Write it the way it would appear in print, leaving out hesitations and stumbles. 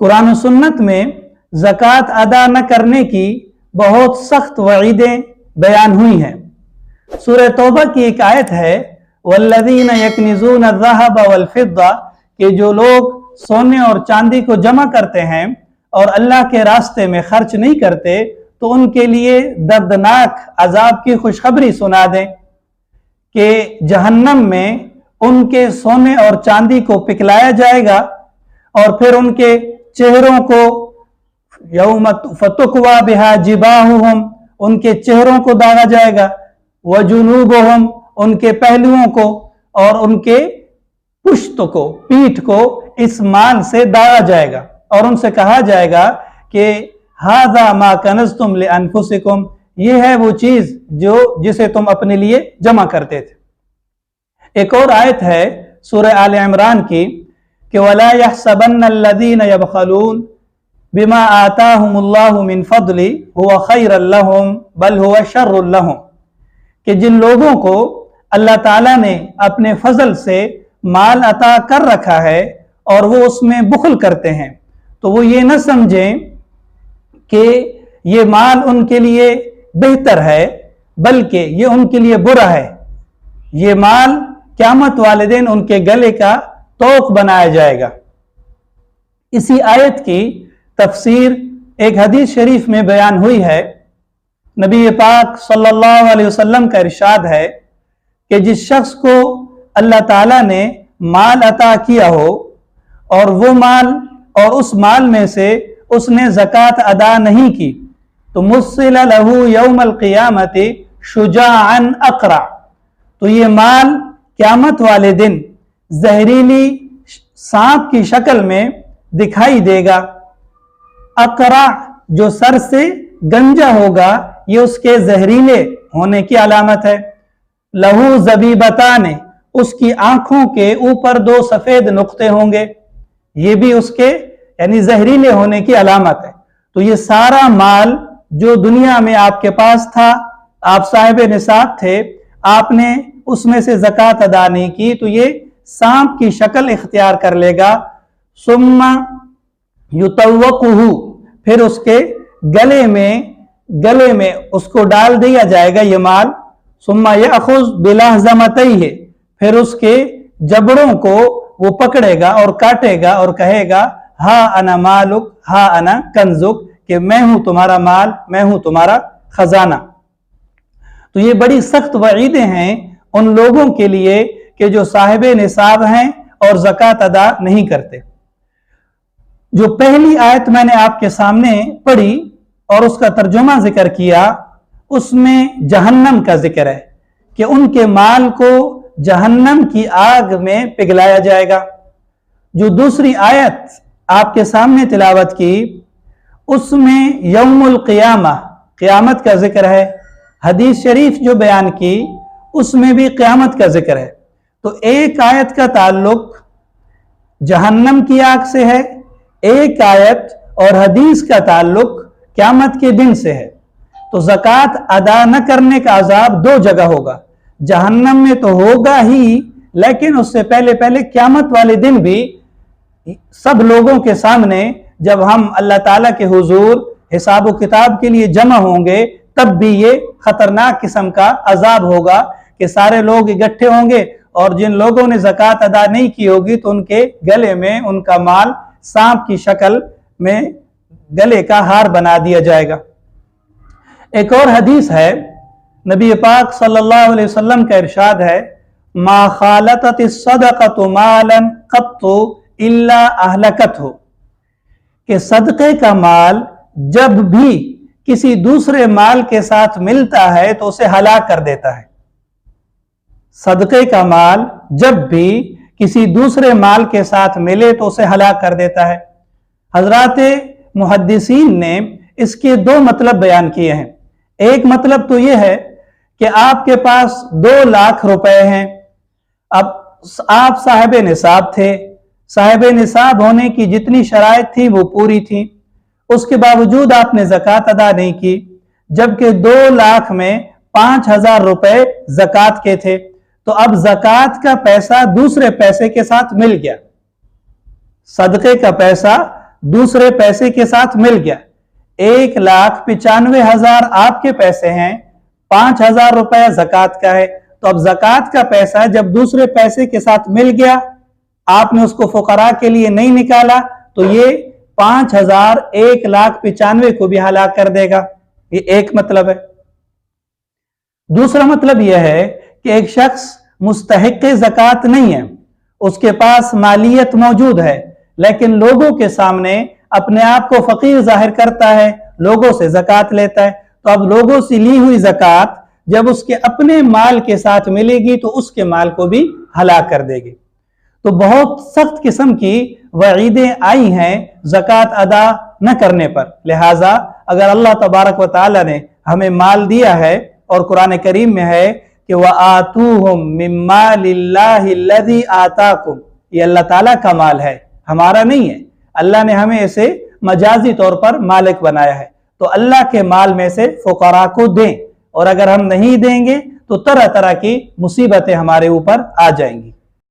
कुरान और सुन्नत में ज़कात अदा न करने की बहुत सख्त वईदें बयान हुई हैं। सूरह तौबा की एक आयत है, वल्लज़ीना यकनिज़ून अज़्ज़हब वल-फ़िद्दा, कि जो लोग सोने और चांदी को जमा करते हैं और अल्लाह के रास्ते में खर्च नहीं करते, तो उनके लिए दर्दनाक अजाब की खुशखबरी सुना दें कि जहन्नम में उनके सोने और चांदी को पिघलाया जाएगा और फिर उनके चेहरों को यौम फतुक्वा बिहा जिबाहुहुम, उनके चेहरों को दागा जाएगा, वजुनूबुहुम, उनके पहलुओं को, और उनके पुश्त को, पीठ को इस माल से दागा जाएगा और उनसे कहा जाएगा कि हाज़ा मा कनज़्तुम लिअन्फुसिकुम, ये है वो चीज जिसे तुम अपने लिए जमा करते थे। एक और आयत है सूरह आल इमरान की कि वला यहसबन्नल्लज़ीना यबखलून बिमा आताहुमुल्लाहु मिन फदली हुवा खैरल लहुम बल हुवा शर्रुल लहुम, कि जिन लोगों को अल्लाह ताला ने अपने फजल से माल अता कर रखा है और वो उसमें बुखल करते हैं, तो वो ये न समझें कि ये माल उनके लिए बेहतर है, बल्कि ये उनके लिए बुरा है। ये माल क़यामत वाले दिन उनके गले का तोक बनाया जाएगा। इसी आयत की तफसीर एक हदीस शरीफ में बयान हुई है। नबी पाक सल्लल्लाहु अलैहि वसल्लम का इरशाद है कि जिस शख्स को अल्लाह ताला ने माल अता किया हो और वो माल और उस माल में से उसने ज़कात अदा नहीं की, तो मुस्सिल लहू यौमल क़ियामति शुजाअन अक़रा, तो ये माल क़यामत वाले दिन जहरीली सांप की शक्ल में दिखाई देगा। अक़रा जो सर से गंजा होगा, ये उसके जहरीले होने की अलामत है। लहू ज़बीबतान, उसकी आंखों के ऊपर 2 सफेद नुक्ते होंगे, ये भी उसके यानी जहरीले होने की अलामत है। तो ये सारा माल जो दुनिया में आपके पास था, आप साहिब निसाब थे, आपने उसमें से ज़कात अदा नहीं की, तो ये सांप की शक्ल इख्तियार कर लेगा। सुम्मा युतव्वकुहु, फिर उसके गले में उसको डाल दिया जाएगा ये माल। सुम्मा यअखुज़ बिलहज़मतैहि, फिर उसके जबड़ों को वो पकड़ेगा और काटेगा और कहेगा हा अना मालुक हा अना कंजुक, कि मैं हूं तुम्हारा माल, मैं हूं तुम्हारा खजाना। तो ये बड़ी सख्त वईदें हैं उन लोगों के लिए कि जो साहिब निसाब हैं और ज़कात अदा नहीं करते। जो पहली आयत मैंने आपके सामने पढ़ी और उसका तर्जुमा जिक्र किया, उसमें जहन्नम का जिक्र है कि उनके माल को जहन्नम की आग में पिघलाया जाएगा। जो दूसरी आयत आपके सामने तिलावत की, उसमें यौमुल क़ियामा, क़यामत का जिक्र है। हदीस शरीफ जो बयान की, उसमें भी क़यामत का जिक्र है। तो एक आयत का ताल्लुक जहन्नम की आग से है, एक आयत और हदीस का ताल्लुक क़यामत के दिन से है। तो ज़कात अदा न करने का अजाब 2 जगह होगा, जहन्नम में तो होगा ही, लेकिन उससे पहले क़यामत वाले दिन भी सब लोगों के सामने जब हम अल्लाह ताला के हुजूर हिसाब किताब के लिए जमा होंगे, तब भी ये खतरनाक किस्म का अजाब होगा कि सारे लोग इकट्ठे होंगे और जिन लोगों ने ज़कात अदा नहीं की होगी तो उनके गले में उनका माल सांप की शक्ल में गले का हार बना दिया जाएगा। एक और हदीस है, नबी पाक सल्लल्लाहु अलैहि वसल्लम का इरशाद है, मा खालततिस सदक़तु मालन क़त्तु इल्ला अहलकतहु, कि सदक़े का माल जब भी किसी दूसरे माल के साथ मिलता है तो उसे हलाक कर देता है। सदक़े का माल जब भी किसी दूसरे माल के साथ मिले तो उसे हलाक कर देता है। हजरात मुहद्दिसीन ने इसके 2 मतलब बयान किए हैं। एक मतलब तो यह है कि आपके पास 2 लाख रुपए हैं, अब आप साहिब निसाब थे, साहिब निसाब होने की जितनी शराइत थी वो पूरी थी, उसके बावजूद आपने ज़कात अदा नहीं की, जबकि 2 लाख में 5,000 रुपए ज़कात के थे। तो अब ज़कात का पैसा दूसरे पैसे के साथ मिल गया, सदक़े का पैसा दूसरे पैसे के साथ मिल गया, 1,95,000 आपके पैसे हैं, 5,000 रुपया जकात का है, तो अब जकात का पैसा जब दूसरे पैसे के साथ मिल गया, आपने उसको फुकरा के लिए नहीं निकाला, तो ये 5,000 1,95,000 को भी हलाक कर देगा। ये एक मतलब है। दूसरा मतलब यह है कि एक शख्स मुस्तहिक ज़कात नहीं है, उसके पास मालियत मौजूद है, लेकिन लोगों के सामने अपने आप को फकीर जाहिर करता है, लोगों से ज़कात लेता है, तो अब लोगों से ली हुई ज़कात जब उसके अपने माल के साथ मिलेगी तो उसके माल को भी हलाक कर देगी। तो बहुत सख्त किस्म की वईदें आई हैं ज़कात अदा न करने पर। लिहाजा अगर अल्लाह तबारक व तआला ने हमें माल दिया है, और कुरान करीम में है कि वआतूहुम मिम्मालिल्लाहि अल्लज़ी आताकुम, ये अल्लाह ताला का माल है, हमारा नहीं है। अल्लाह ने हमें इसे मजाजी तौर पर मालिक बनाया है, तो अल्लाह के माल में से फुकरा को दें, और अगर हम नहीं देंगे तो तरह तरह की मुसीबतें हमारे ऊपर आ जाएंगी।